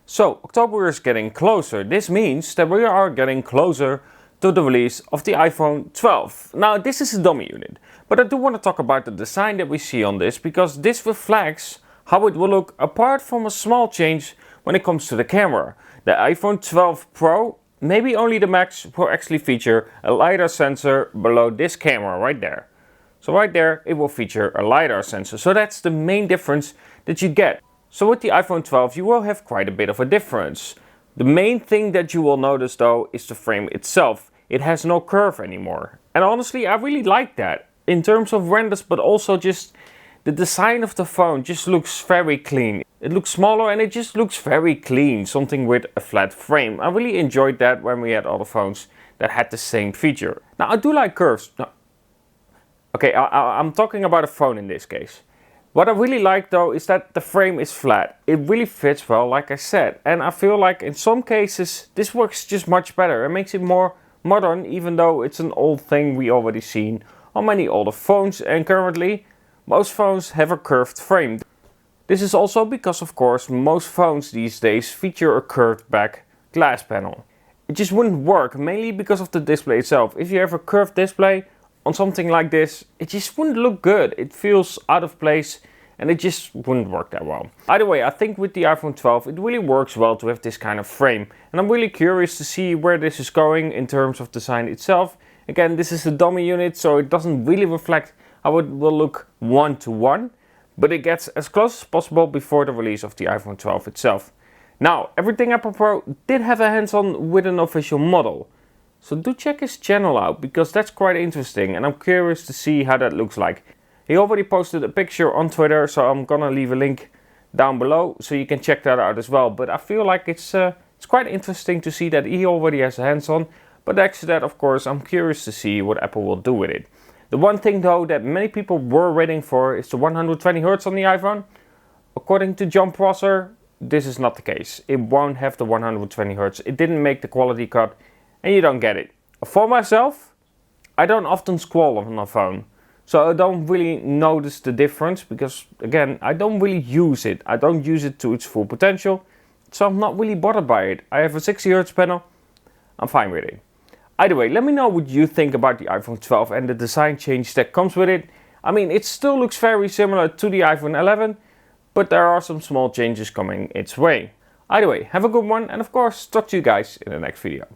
So October is getting closer. This means that we are getting closer to the release of the iPhone 12. Now this is a dummy unit, but I do want to talk about the design that we see on this, because this reflects how it will look apart from a small change when it comes to the camera. The iPhone 12 Pro, maybe only the Max, will actually feature a LiDAR sensor below this camera right there. So right there it will feature a LiDAR sensor, so that's the main difference that you get. So with the iPhone 12 you will have quite a bit of a difference. The main thing that you will notice though is the frame itself. It has no curve anymore. And honestly I really like that. In terms of renders, but also just the design of the phone just looks very clean. It looks smaller and it just looks very clean. Something with a flat frame. I really enjoyed that when we had other phones that had the same feature. Now I do like curves. No. Okay, I'm talking about a phone in this case. What I really like though is that the frame is flat. It really fits well, like I said. And I feel like in some cases this works just much better. It makes it more modern, even though it's an old thing we already seen on many older phones. And currently most phones have a curved frame. This is also because of course most phones these days feature a curved back glass panel. It just wouldn't work, mainly because of the display itself. If you have a curved display on something like this, it just wouldn't look good. It feels out of place and it just wouldn't work that well. Either way, I think with the iPhone 12 it really works well to have this kind of frame. And I'm really curious to see where this is going in terms of design itself. Again, this is a dummy unit, so it doesn't really reflect how it will look one-to-one. But it gets as close as possible before the release of the iPhone 12 itself. Now, Everything Apple Pro did have a hands-on with an official model. So do check his channel out, because that's quite interesting and I'm curious to see how that looks like. He already posted a picture on Twitter, so I'm gonna leave a link down below so you can check that out as well. But I feel like it's quite interesting to see that he already has a hands-on. But next to that, of course, I'm curious to see what Apple will do with it. The one thing though that many people were waiting for is the 120Hz on the iPhone. According to John Prosser, this is not the case. It won't have the 120Hz. It didn't make the quality cut. And you don't get it. For myself, I don't often scroll on a phone, so I don't really notice the difference, because again, I don't really use it. I don't use it to its full potential, so I'm not really bothered by it. I have a 60Hz panel, I'm fine with it. Either way, let me know what you think about the iPhone 12 and the design change that comes with it. I mean, it still looks very similar to the iPhone 11, but there are some small changes coming its way. Either way, have a good one, and of course, talk to you guys in the next video.